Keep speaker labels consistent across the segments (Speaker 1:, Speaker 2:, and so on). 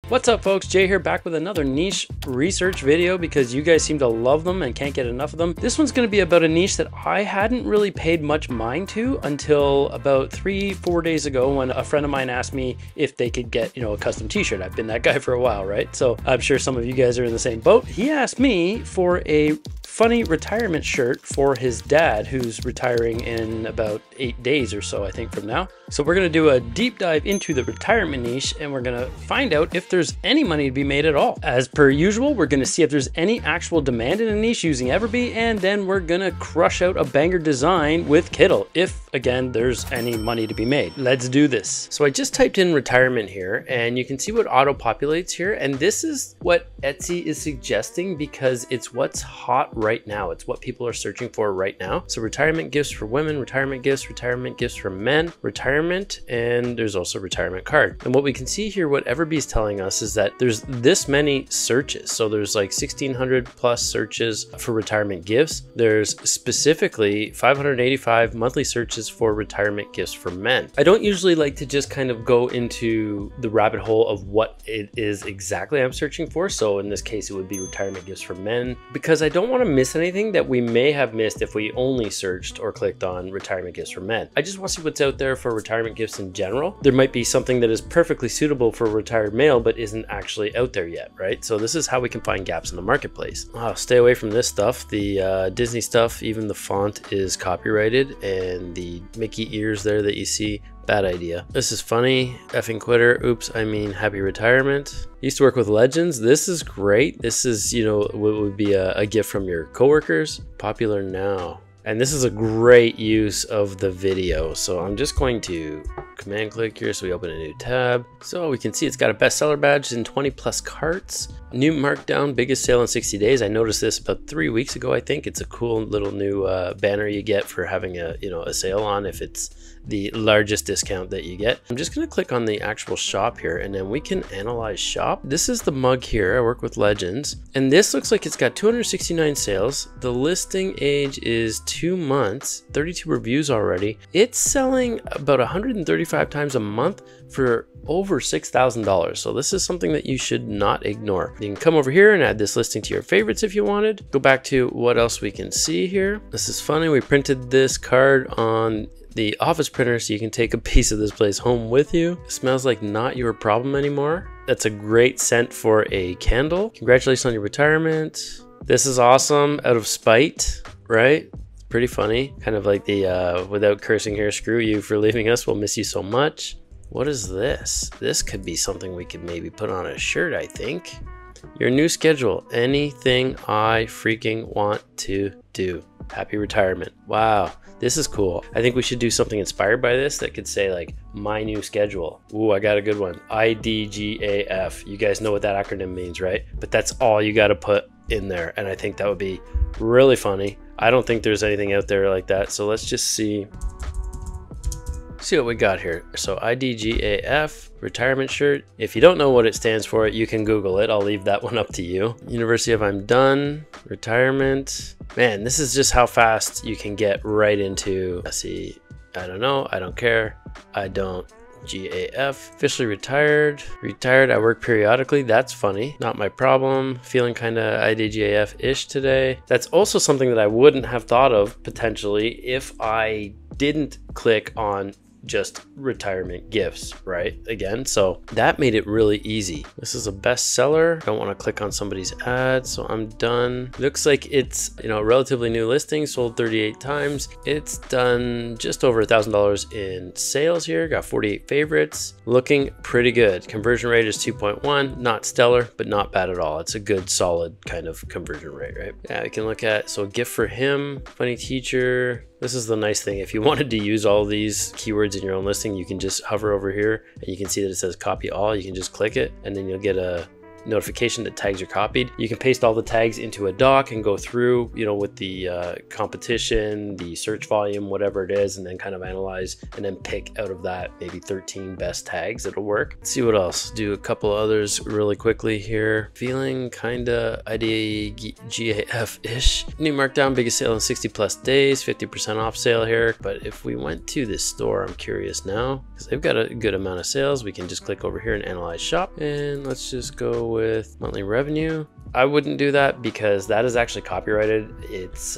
Speaker 1: What's up folks, Jay here, back with another niche research video because you guys seem to love them and can't get enough of them. This one's going to be about a niche that I hadn't really paid much mind to until about 3-4 days ago when a friend of mine asked me if they could get, a custom t-shirt. I've been that guy for a while, right? So I'm sure some of you guys are in the same boat. He asked me for a funny retirement shirt for his dad who's retiring in about 8 days or so, I think, from now. So we're going to do a deep dive into the retirement niche and we're going to find out if there's any money to be made at all. As per usual, we're going to see if there's any actual demand in a niche using Evergreen, and then we're going to crush out a banger design with Kittl if, again, there's any money to be made. Let's do this. So I just typed in retirement here and you can see what auto populates here, and this is what Etsy is suggesting because it's what's hot right now. It's what people are searching for right now. So retirement gifts for women, retirement gifts for men, retirement, and there's also retirement card. And what we can see here, what Evergreen is telling us is that there's this many searches. So there's like 1,600 plus searches for retirement gifts. There's specifically 585 monthly searches for retirement gifts for men. I don't usually like to just kind of go into the rabbit hole of what it is exactly I'm searching for. So in this case, it would be retirement gifts for men, because I don't want to miss anything that we may have missed if we only searched or clicked on retirement gifts for men. I just want to see what's out there for retirement gifts in general. There might be something that is perfectly suitable for a retired male, but isn't actually out there yet, right? So this is how we can find gaps in the marketplace. Oh, stay away from this stuff. The Disney stuff, even the font is copyrighted, and the Mickey ears there that you see, bad idea. This is funny. Effing quitter. Oops, I mean happy retirement. Used to work with legends. This is great. This is, what would be a gift from your coworkers. Popular now. And this is a great use of the video. So I'm just going to command click here so we open a new tab. So we can see it's got a bestseller badge in 20 plus carts. New markdown, biggest sale in 60 days. I noticed this about 3 weeks ago, I think. It's a cool little new banner you get for having a sale on if it's the largest discount that you get. I'm just going to click on the actual shop here and then we can analyze shop. This is the mug here. I work with legends and this looks like it's got 269 sales. The listing age is 2 months, 32 reviews already. It's selling about 135 times a month for over $6,000. So this is something that you should not ignore. You can come over here and add this listing to your favorites if you wanted. Go back to what else we can see here. This is funny. We printed this card on the office printer so you can take a piece of this place home with you. It smells like not your problem anymore. That's a great scent for a candle. Congratulations on your retirement. This is awesome out of spite, right? It's pretty funny. Kind of like the without cursing here, screw you for leaving us. We'll miss you so much. What is this? This could be something we could maybe put on a shirt, I think. Your new schedule. Anything I freaking want to do. Happy retirement. Wow, this is cool. I think we should do something inspired by this that could say like my new schedule. Ooh, I got a good one. IDGAF. You guys know what that acronym means, right? But that's all you got to put in there. And I think that would be really funny. I don't think there's anything out there like that. So let's just see what we got here. So IDGAF, retirement shirt. If you don't know what it stands for, you can Google it. I'll leave that one up to you. University of I'm done, retirement. Man, this is just how fast you can get right into, let's see, I don't know, I don't care, I don't. GAF, officially retired. Retired, I work periodically. That's funny. Not my problem. Feeling kind of IDGAF-ish today. That's also something that I wouldn't have thought of potentially if I didn't click on just retirement gifts, right? Again, so that made it really easy. This is a bestseller. Don't want to click on somebody's ad, so I'm done. Looks like it's, a relatively new listing, sold 38 times. It's done just over $1,000 in sales here. Got 48 favorites. Looking pretty good. Conversion rate is 2.1. Not stellar, but not bad at all. It's a good, solid kind of conversion rate, right? Yeah, we can look at, so gift for him, funny teacher. This is the nice thing. If you wanted to use all these keywords in your own listing, you can just hover over here and you can see that it says copy all. You can just click it and then you'll get a notification that tags are copied. You can paste all the tags into a doc and go through, you know, with the competition, the search volume, whatever it is, and then kind of analyze and then pick out of that maybe 13 best tags that'll work. Let's see what else. Do a couple others really quickly here. Feeling kinda IDGAF-ish. New markdown, biggest sale in 60 plus days, 50% off sale here. But if we went to this store, I'm curious now, because they've got a good amount of sales. We can just click over here and analyze shop, and let's just go with monthly revenue. I wouldn't do that because that is actually copyrighted. It's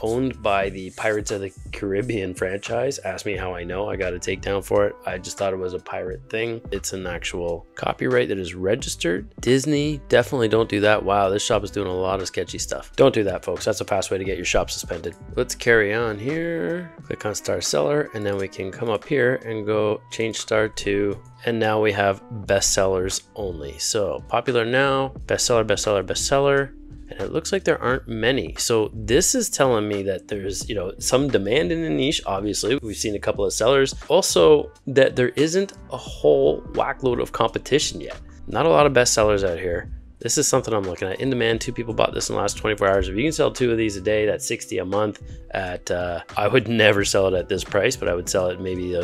Speaker 1: owned by the Pirates of the Caribbean franchise. Ask me how I know. I got a takedown for it. I just thought it was a pirate thing. It's an actual copyright that is registered. Disney, definitely don't do that. Wow, this shop is doing a lot of sketchy stuff. Don't do that, folks. That's a fast way to get your shop suspended. Let's carry on here. Click on Star Seller, and then we can come up here and go change star to, and now we have bestsellers only. So popular now, bestseller, bestseller, bestseller, and it looks like there aren't many. So this is telling me that there's, you know, some demand in the niche. Obviously, we've seen a couple of sellers. Also, that there isn't a whole whack load of competition yet. Not a lot of bestsellers out here. This is something I'm looking at. In demand, 2 people bought this in the last 24 hours. If you can sell 2 of these a day, that's 60 a month at, I would never sell it at this price, but I would sell it maybe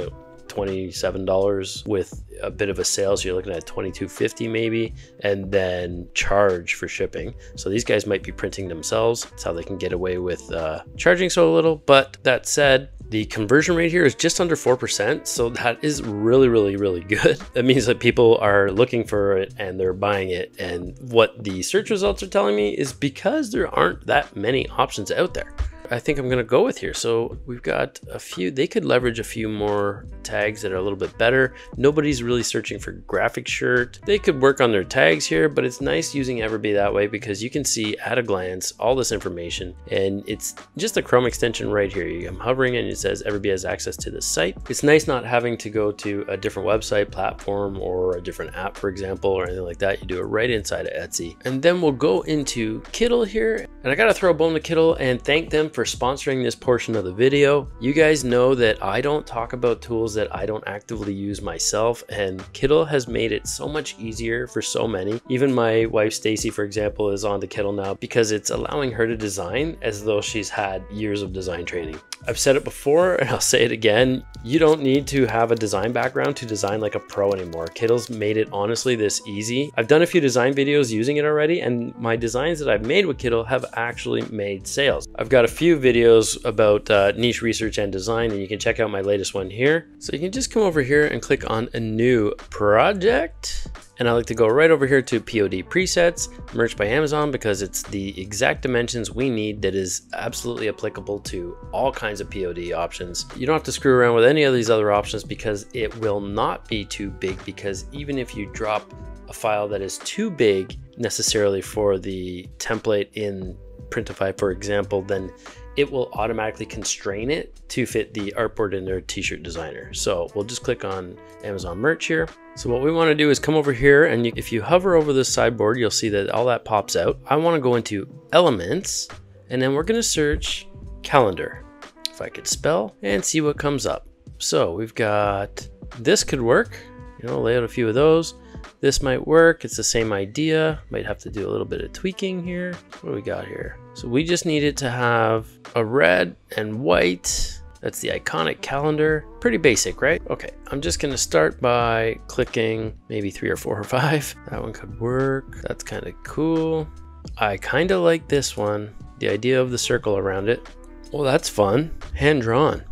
Speaker 1: $27 with a bit of a sale, so you're looking at $22.50 maybe, and then charge for shipping. So these guys might be printing themselves. That's how they can get away with charging so little. But that said, the conversion rate here is just under 4%, so that is really, really, really good. That means that people are looking for it and they're buying it. And what the search results are telling me is because there aren't that many options out there. I think I'm gonna go with here. So we've got a few, they could leverage a few more tags that are a little bit better. Nobody's really searching for graphic shirt. They could work on their tags here, but it's nice using Evergreen that way because you can see at a glance all this information, and it's just a Chrome extension right here. I'm hovering and it says Evergreen has access to the site. It's nice not having to go to a different website, platform, or a different app, for example, or anything like that. You do it right inside of Etsy. And then we'll go into Kittl here, and I gotta throw a bone to Kittl and thank them for sponsoring this portion of the video. You guys know that I don't talk about tools that I don't actively use myself, and Kittl has made it so much easier for so many. Even my wife Stacy, for example, is on the Kittl now because it's allowing her to design as though she's had years of design training. I've said it before and I'll say it again, you don't need to have a design background to design like a pro anymore. Kittl's made it honestly this easy. I've done a few design videos using it already, and my designs that I've made with Kittl have actually made sales. I've got a few videos about niche research and design, and you can check out my latest one here. So you can just come over here and click on a new project. And I like to go right over here to POD presets, merch by Amazon, because it's the exact dimensions we need that is absolutely applicable to all kinds of POD options. You don't have to screw around with any of these other options because it will not be too big, because even if you drop a file that is too big necessarily for the template in Printify, for example, then it will automatically constrain it to fit the artboard in their t-shirt designer. So we'll just click on Amazon merch here. So what we want to do is come over here, and if you hover over this sideboard, you'll see that all that pops out. I want to go into elements, and then we're going to search calendar, if I could spell, and see what comes up. So we've got, this could work, you know, lay out a few of those. This might work. It's the same idea. Might have to do a little bit of tweaking here. What do we got here? So we just need it to have a red and white. That's the iconic calendar. Pretty basic, right? Okay, I'm just gonna start by clicking maybe 3 or 4 or 5. That one could work. That's kind of cool. I kind of like this one. The idea of the circle around it. Well, that's fun. Hand drawn.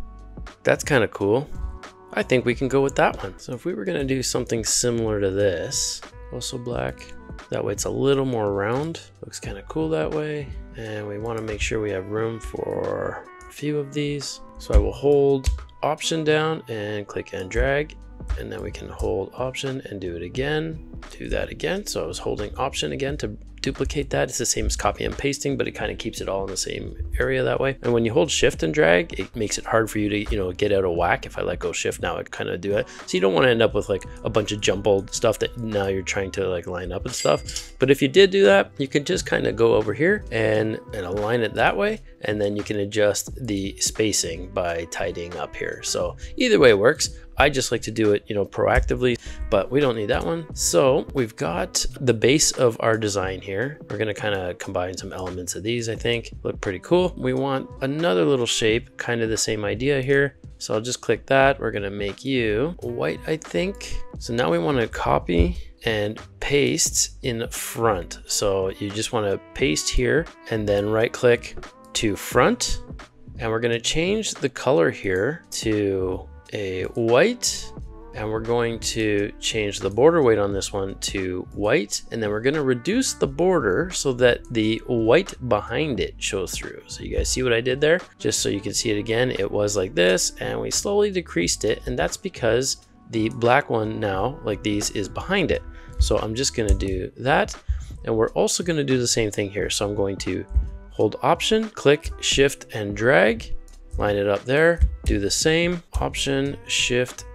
Speaker 1: That's kind of cool. I think we can go with that one. So if we were gonna do something similar to this, also black, that way it's a little more round. Looks kind of cool that way. And we wanna make sure we have room for a few of these. So I will hold Option down and click and drag, and then we can hold Option and do it again. Do that again. So I was holding Option again to duplicate that. It's the same as copy and pasting, but it kind of keeps it all in the same area that way. And when you hold Shift and drag, it makes it hard for you to, you know, get out of whack. If I let go Shift now, I kind of do it. So you don't want to end up with like a bunch of jumbled stuff that now you're trying to like line up and stuff. But if you did do that, you can just kind of go over here and align it that way. And then you can adjust the spacing by tidying up here. So either way works. I just like to do it, you know, proactively, but we don't need that one. So So we've got the base of our design here. We're gonna kind of combine some elements of these, I think. Look pretty cool. We want another little shape, kind of the same idea here. So I'll just click that. We're gonna make you white, I think. So now we wanna copy and paste in front. So you just wanna paste here and then right click to front. And we're gonna change the color here to a white. And we're going to change the border weight on this one to white. And then we're gonna reduce the border so that the white behind it shows through. So you guys see what I did there? Just so you can see it again, it was like this and we slowly decreased it. And that's because the black one now, like these, is behind it. So I'm just gonna do that. And we're also gonna do the same thing here. So I'm going to hold Option, click, Shift, and drag, line it up there, do the same, Option, Shift,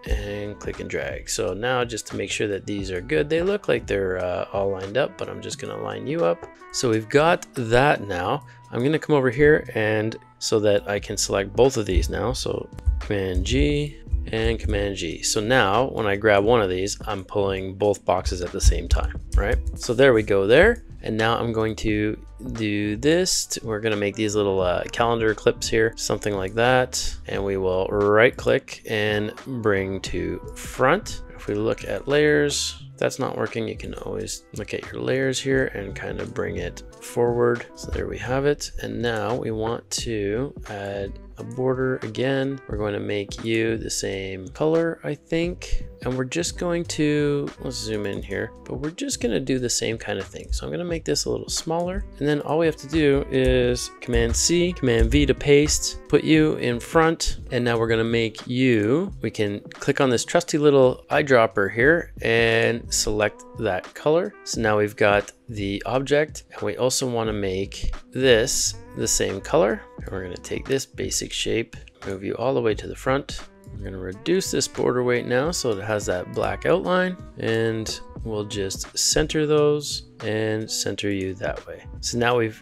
Speaker 1: and click and drag. So now just to make sure that these are good, they look like they're all lined up, but I'm just gonna line you up. So we've got that now. I'm gonna come over here and so that I can select both of these now. So Command G and Command G. So now when I grab one of these, I'm pulling both boxes at the same time, right? So there we go there. And now I'm going to do this. We're going to make these little calendar clips here, something like that. And we will right click and bring to front. If we look at layers, if that's not working, you can always look at your layers here and kind of bring it forward. So there we have it. And now we want to add a border again. We're going to make you the same color, I think. And we're just going to, let's zoom in here, but we're just going to do the same kind of thing. So I'm going to make this a little smaller. And then all we have to do is Command C, Command V to paste, put you in front. And now we're going to make you, we can click on this trusty little eyedropper here and select that color. So now we've got the object, and we also want to make this the same color. And we're going to take this basic shape, move you all the way to the front. We're going to reduce this border weight now so it has that black outline, and we'll just center those and center you that way. So now we've,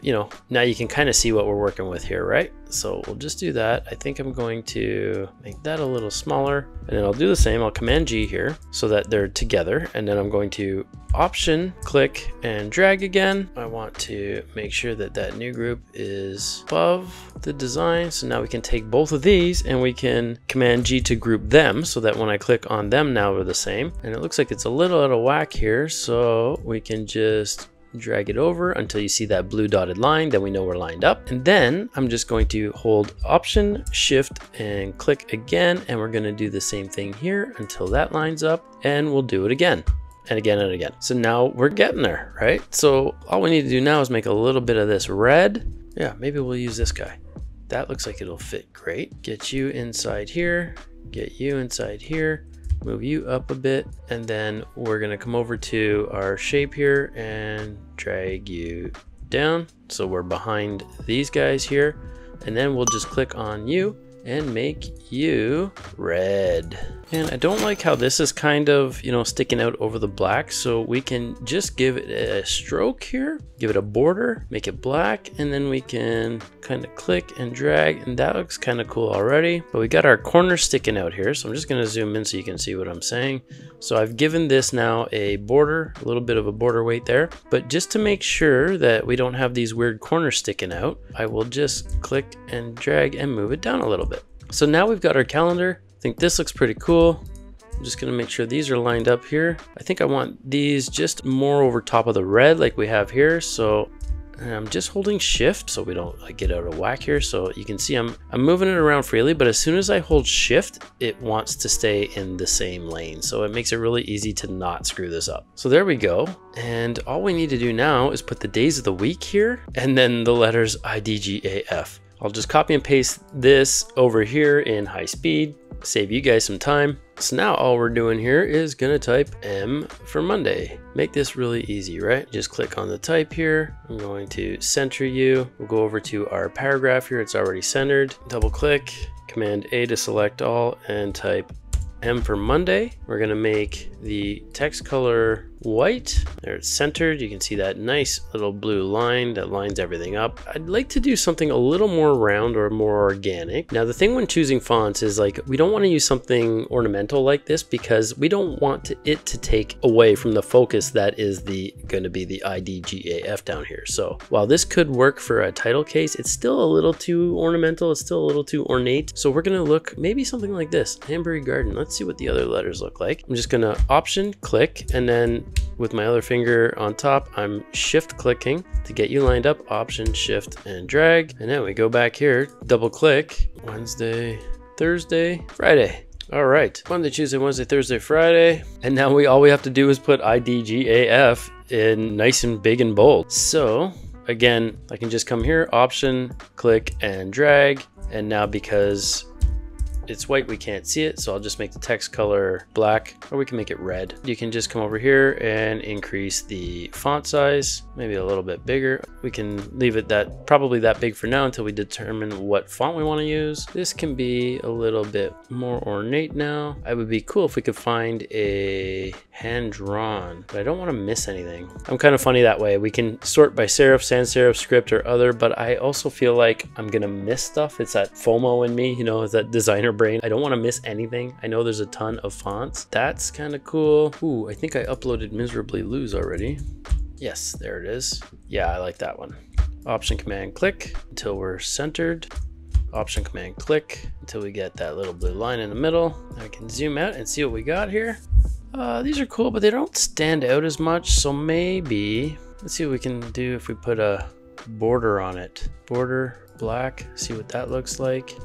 Speaker 1: now you can kind of see what we're working with here, right? So we'll just do that. I think I'm going to make that a little smaller, and then I'll do the same. I'll Command G here so that they're together, and then I'm going to Option, click, and drag again. I want to make sure that that new group is above the design. So now we can take both of these and we can Command G to group them so that when I click on them now they're the same. And it looks like it's a little out of whack here, so we can just drag it over until you see that blue dotted line, then we know we're lined up. And then I'm just going to hold Option, Shift, and click again, and we're going to do the same thing here until that lines up, and we'll do it again and again and again. So now we're getting there, right? So all we need to do now is make a little bit of this red. Yeah, maybe we'll use this guy. That looks like it'll fit great. Get you inside here, get you inside here, move you up a bit, and then we're gonna come over to our shape here and drag you down so we're behind these guys here, and then we'll just click on you and make you red. And I don't like how this is kind of, sticking out over the black, so we can just give it a stroke here, give it a border, make it black, and then we can kind of click and drag, and that looks kind of cool already. But we got our corner sticking out here, so I'm just gonna zoom in so you can see what I'm saying. So I've given this now a border, a little bit of a border weight there, but just to make sure that we don't have these weird corners sticking out, I will just click and drag and move it down a little bit. So now we've got our calendar. I think this looks pretty cool. I'm just gonna make sure these are lined up here. I think I want these just more over top of the red like we have here. So I'm just holding Shift so we don't get out of whack here. So you can see I'm moving it around freely, but as soon as I hold Shift, it wants to stay in the same lane. So it makes it really easy to not screw this up. So there we go. And all we need to do now is put the days of the week here and then the letters IDGAF. I'll just copy and paste this over here in high speed, save you guys some time. So now all we're doing here is gonna type M for Monday. Make this really easy, right? Just click on the type here. I'm going to center you. We'll go over to our paragraph here. It's already centered. Double click, Command A to select all, and type M for Monday. We're gonna make the text color white. There, it's centered. You can see that nice little blue line that lines everything up. I'd like to do something a little more round or more organic. Now the thing when choosing fonts is like, we don't want to use something ornamental like this because we don't want it to take away from the focus that is going to be the IDGAF down here. So while this could work for a title case, it's still a little too ornamental. It's still a little too ornate. So we're going to look maybe something like this, Hanbury Garden. Let's see what the other letters look like. I'm just going to Option click, and then with my other finger on top, I'm shift clicking to get you lined up. Option, shift, and drag. And then we go back here, double click, Wednesday, Thursday, Friday. All right, Monday, Tuesday, Wednesday, Thursday, Friday. And now all we have to do is put IDGAF in nice and big and bold. So again, I can just come here, Option, click, and drag. And now because it's white, we can't see it, so I'll just make the text color black, or we can make it red. You can just come over here and increase the font size, maybe a little bit bigger. We can leave it probably that big for now until we determine what font we want to use. This can be a little bit more ornate now. It would be cool if we could find a hand-drawn, but I don't want to miss anything. I'm kind of funny that way. We can sort by serif, sans serif, script, or other, but I also feel like I'm gonna miss stuff. It's that FOMO in me, you know, it's that designer brain. I don't want to miss anything. I know there's a ton of fonts. That's kind of cool. Ooh, I think I uploaded Miserably Lose already. Yes, there it is. Yeah, I like that one. Option Command click until we're centered. Option Command click until we get that little blue line in the middle. I can zoom out and see what we got here. These are cool, but they don't stand out as much. So maybe, let's see what we can do if we put a border on it. Border black, see what that looks like.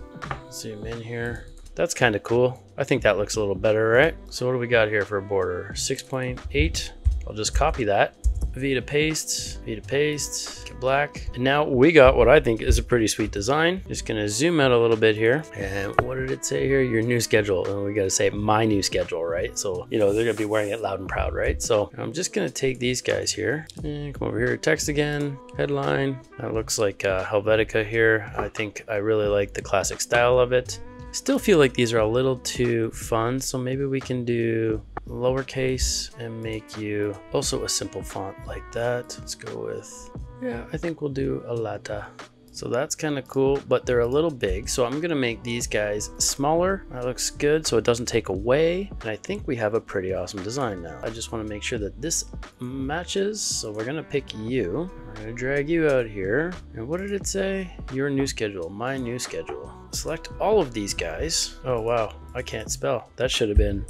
Speaker 1: Zoom in here. That's kind of cool. I think that looks a little better, right? So what do we got here for a border? 6.8. I'll just copy that. V to paste, get black. And now we got what I think is a pretty sweet design. Just gonna zoom out a little bit here. And what did it say here? Your new schedule. And we gotta say my new schedule, right? So, you know, they're gonna be wearing it loud and proud, right? So I'm just gonna take these guys here and come over here, text again, headline. That looks like Helvetica here. I think I really like the classic style of it. Still feel like these are a little too fun, so maybe we can do lowercase and make you also a simple font like that. Let's go with, yeah, I think we'll do a Lata. So that's kind of cool, but they're a little big. So I'm gonna make these guys smaller. That looks good, so it doesn't take away. And I think we have a pretty awesome design now. I just wanna make sure that this matches. So we're gonna pick you. We're gonna drag you out here. And what did it say? Your new schedule, my new schedule. Select all of these guys. Oh wow, I can't spell. That should have been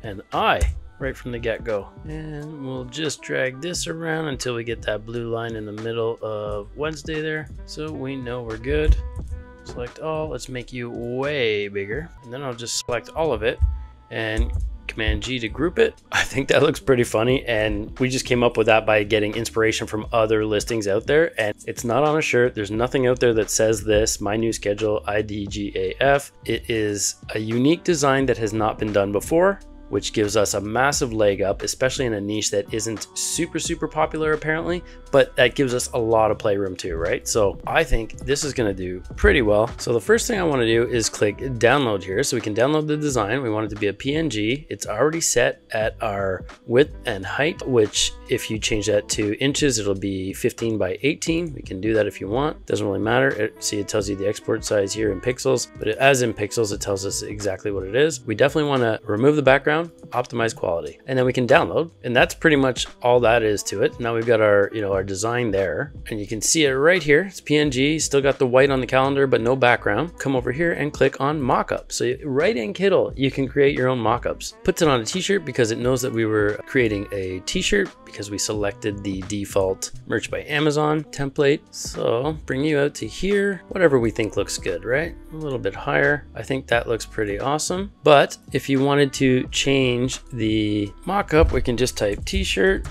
Speaker 1: an I right from the get-go. And we'll just drag this around until we get that blue line in the middle of Wednesday there. So we know we're good. Select all, let's make you way bigger. And then I'll just select all of it and Command G to group it. I think that looks pretty funny, and we just came up with that by getting inspiration from other listings out there, and it's not on a shirt. There's nothing out there that says this, my new schedule, IDGAF. It is a unique design that has not been done before, which gives us a massive leg up, especially in a niche that isn't super popular apparently, but that gives us a lot of playroom too, right? So I think this is gonna do pretty well. So the first thing I wanna do is click download here so we can download the design. We want it to be a PNG. It's already set at our width and height, which if you change that to inches, it'll be 15 by 18. We can do that if you want, doesn't really matter. See, it tells you the export size here in pixels, but as in pixels, it tells us exactly what it is. We definitely wanna remove the background, optimize quality, and then we can download, and that's pretty much all that is to it. Now we've got our, our design there, and you can see it right here. It's PNG, still got the white on the calendar, but no background. Come over here and click on Mockup. So right in Kittl, you can create your own mockups. Puts it on a t-shirt because it knows that we were creating a t-shirt because we selected the default Merch by Amazon template. So bring you out to here, whatever we think looks good, right? A little bit higher. I think that looks pretty awesome. But if you wanted to change the mockup, we can just type t-shirt.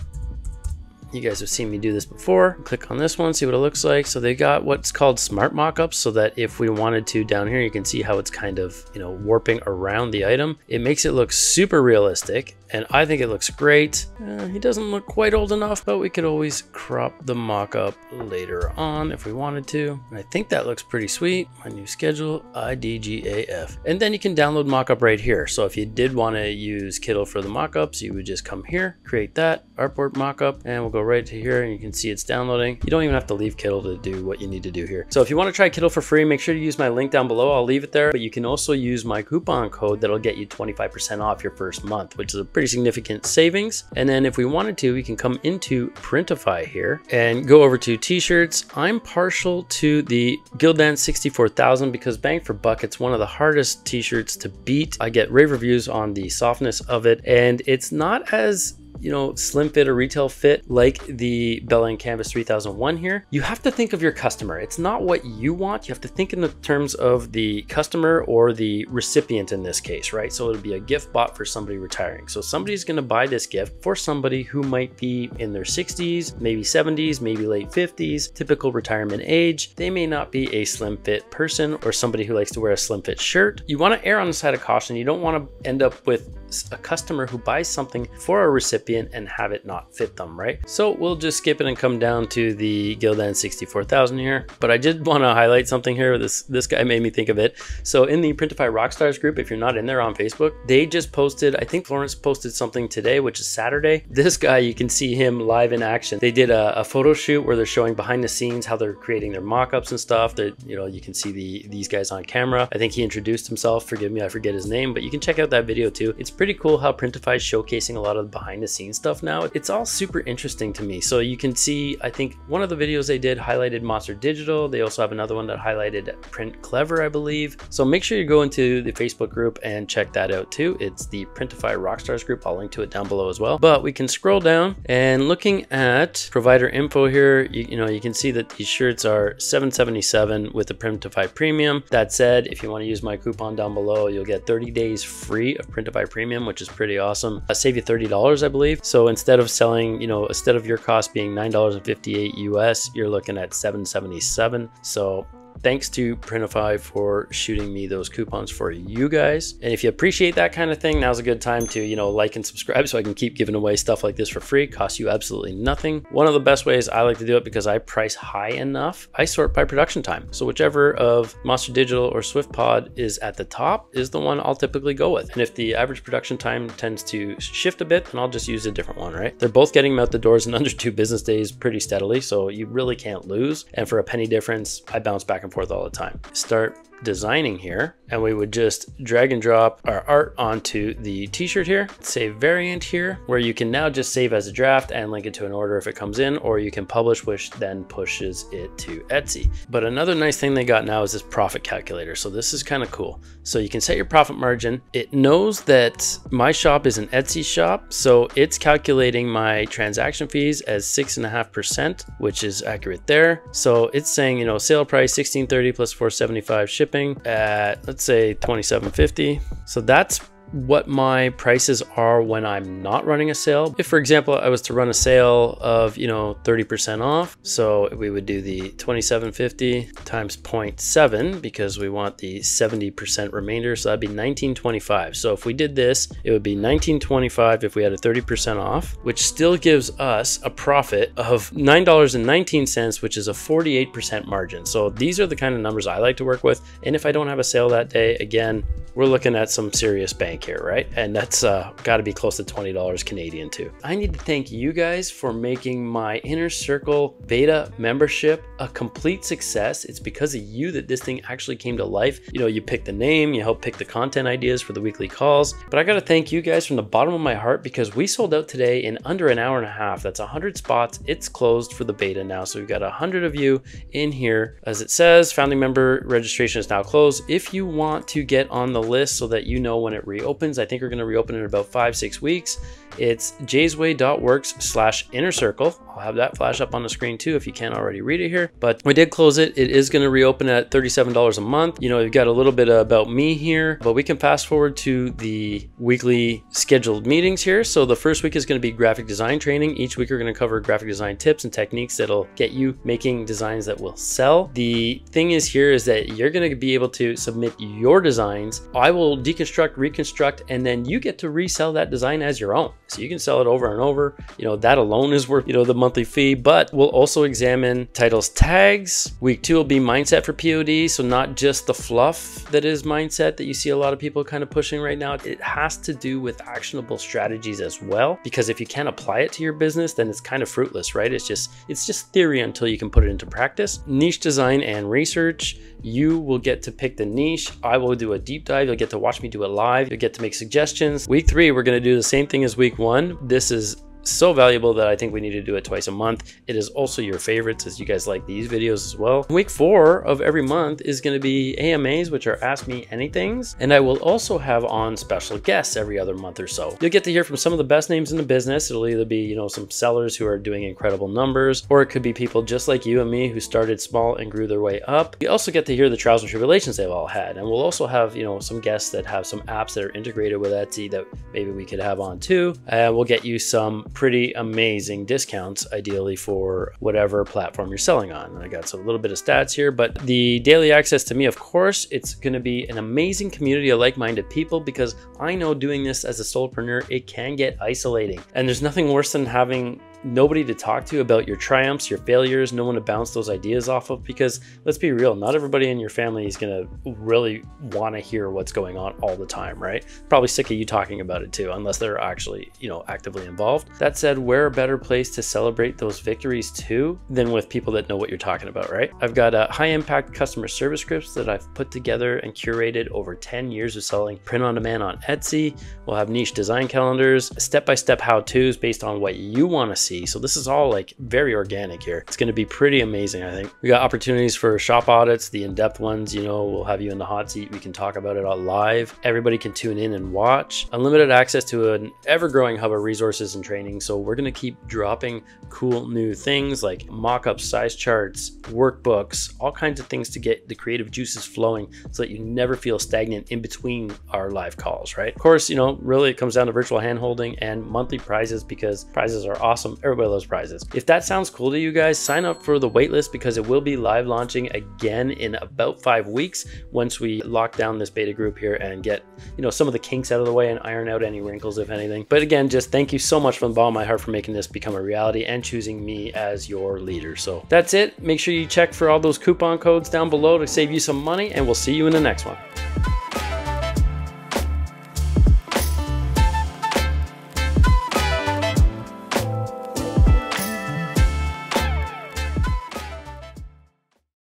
Speaker 1: You guys have seen me do this before. Click on this one, see what it looks like. So they got what's called smart mockups, so that if we wanted to down here, you can see how it's kind of, warping around the item. It makes it look super realistic. and I think it looks great. He doesn't look quite old enough, but we could always crop the mock-up later on if we wanted to. And I think that looks pretty sweet. My new schedule, IDGAF. And then you can download mockup right here. So if you did want to use Kittl for the mockups, you would just come here, create that artboard mockup, and we'll go right to here and you can see it's downloading. You don't even have to leave Kittl to do what you need to do here. So if you want to try Kittl for free, make sure to use my link down below. I'll leave it there, but you can also use my coupon code that'll get you 25% off your first month, which is a pretty significant savings. And then if we wanted to, we can come into Printify here and go over to t-shirts. I'm partial to the Gildan 64000 because bang for buck, it's one of the hardest t-shirts to beat. I get rave reviews on the softness of it, and it's not as, you know, slim fit or retail fit like the Bella & Canvas 3001 here. You have to think of your customer. It's not what you want. You have to think in the terms of the customer or the recipient in this case, right? So it'll be a gift bought for somebody retiring. So somebody's going to buy this gift for somebody who might be in their 60s, maybe 70s, maybe late 50s, typical retirement age. They may not be a slim fit person or somebody who likes to wear a slim fit shirt. You want to err on the side of caution. You don't want to end up with a customer who buys something for a recipient and have it not fit them, right? So we'll just skip it and come down to the Gildan 64000 here. But I did want to highlight something here. This guy made me think of it. So in the Printify Rockstars group, if you're not in there on Facebook, they just posted, I think Florence posted something today, which is Saturday. This guy, you can see him live in action. They did a photo shoot where they're showing behind the scenes how they're creating their mock-ups and stuff. That, you know, you can see these guys on camera. I think he introduced himself. Forgive me, I forget his name, but you can check out that video too. It's pretty cool how Printify is showcasing a lot of the behind the scenes stuff now. It's all super interesting to me. So you can see, I think one of the videos they did highlighted Monster Digital. They also have another one that highlighted Print Clever, I believe. So make sure you go into the Facebook group and check that out too. It's the Printify Rockstars group. I'll link to it down below as well. But we can scroll down and looking at provider info here, you know, you can see that these shirts are $777 with the Printify Premium. That said, if you want to use my coupon down below, you'll get 30 days free of Printify Premium, which is pretty awesome. I'll save you $30, I believe. So instead of selling, you know, instead of your cost being $9.58 US, you're looking at $777. So thanks to Printify for shooting me those coupons for you guys. And if you appreciate that kind of thing, now's a good time to, you know, like and subscribe so I can keep giving away stuff like this for free. Costs you absolutely nothing. One of the best ways I like to do it, because I price high enough, I sort by production time. So whichever of Monster Digital or SwiftPod is at the top is the one I'll typically go with. And if the average production time tends to shift a bit, then I'll just use a different one, right? They're both getting them out the doors in under 2 business days pretty steadily, so you really can't lose. And for a penny difference, I bounce back and forth all the time. Start designing here, and we would just drag and drop our art onto the t-shirt here, save variant here, where you can now just save as a draft and link it to an order if it comes in, or you can publish, which then pushes it to Etsy. But another nice thing they got now is this profit calculator. So this is kind of cool. So you can set your profit margin. It knows that my shop is an Etsy shop, so it's calculating my transaction fees as 6.5%, which is accurate there. So it's saying, you know, sale price $16.30 plus $4.75 shipping at, let's say, $27.50. So that's what my prices are when I'm not running a sale. If, for example, I was to run a sale of, you know, 30% off, so we would do the $27.50 times 0.7 because we want the 70% remainder, so that'd be $19.25. So if we did this, it would be $19.25 if we had a 30% off, which still gives us a profit of $9.19, which is a 48% margin. So these are the kind of numbers I like to work with. And if I don't have a sale that day, again, we're looking at some serious bank here, right? And that's got to be close to $20 Canadian too. I need to thank you guys for making my Inner Circle beta membership a complete success. It's because of you that this thing actually came to life. You know, you picked the name, you helped pick the content ideas for the weekly calls. But I got to thank you guys from the bottom of my heart, because we sold out today in under an hour and a half. That's 100 spots. It's closed for the beta now. So we've got 100 of you in here. As it says, founding member registration is now closed. If you want to get on the list so that you know when it reopens, I think we're going to reopen in about 5-6 weeks. It's jaysway.works/inner circle. I'll have that flash up on the screen too if you can't already read it here. But we did close it. It is going to reopen at $37 a month. You know, you've got a little bit about me here, but we can fast forward to the weekly scheduled meetings here. So the first week is going to be graphic design training. Each week we're going to cover graphic design tips and techniques that'll get you making designs that will sell. The thing is here is that you're going to be able to submit your designs. I will deconstruct, reconstruct deconstruct, and then you get to resell that design as your own. So you can sell it over and over. You know, that alone is worth, you know, the monthly fee. But we'll also examine titles, tags. Week 2 will be mindset for POD. So not just the fluff that is mindset that you see a lot of people kind of pushing right now. It has to do with actionable strategies as well, because if you can't apply it to your business, then it's kind of fruitless, right? It's just theory until you can put it into practice. Niche design and research. You will get to pick the niche. I will do a deep dive. You'll get to watch me do it live. You'll get to make suggestions. Week 3, we're going to do the same thing as week 1. This is so valuable that I think we need to do it twice a month. It is also your favorites, as you guys like these videos as well. Week 4 of every month is going to be AMAs, which are Ask Me Anythings. And I will also have on special guests every other month or so. You'll get to hear from some of the best names in the business. It'll either be, you know, some sellers who are doing incredible numbers, or it could be people just like you and me who started small and grew their way up. You also get to hear the trials and tribulations they've all had. And we'll also have, you know, some guests that have some apps that are integrated with Etsy that maybe we could have on too. We'll get you some pretty amazing discounts, ideally for whatever platform you're selling on. I got a little bit of stats here, but the daily access to me, of course, it's going to be an amazing community of like-minded people, because I know doing this as a solopreneur, it can get isolating, and there's nothing worse than having nobody to talk to about your triumphs, your failures, no one to bounce those ideas off of, because let's be real, not everybody in your family is going to really want to hear what's going on all the time, right? Probably sick of you talking about it too, unless they're actually, you know, actively involved. That said, where a better place to celebrate those victories too than with people that know what you're talking about, right? I've got high impact customer service scripts that I've put together and curated over 10 years of selling print on demand on Etsy. We'll have niche design calendars, step-by-step how-tos based on what you want to see. So this is all like very organic here. It's going to be pretty amazing, I think. We got opportunities for shop audits, the in-depth ones, you know, we'll have you in the hot seat. We can talk about it all live. Everybody can tune in and watch. Unlimited access to an ever-growing hub of resources and training. So we're going to keep dropping cool new things like mock-ups, size charts, workbooks, all kinds of things to get the creative juices flowing so that you never feel stagnant in between our live calls, right? Of course, you know, really it comes down to virtual hand-holding and monthly prizes, because prizes are awesome. Everybody loves prizes. If that sounds cool to you guys, sign up for the waitlist, because it will be live launching again in about 5 weeks once we lock down this beta group here and get, you know, some of the kinks out of the way and iron out any wrinkles, if anything. But again, just thank you so much from the bottom of my heart for making this become a reality and choosing me as your leader. So that's it. Make sure you check for all those coupon codes down below to save you some money, and we'll see you in the next one.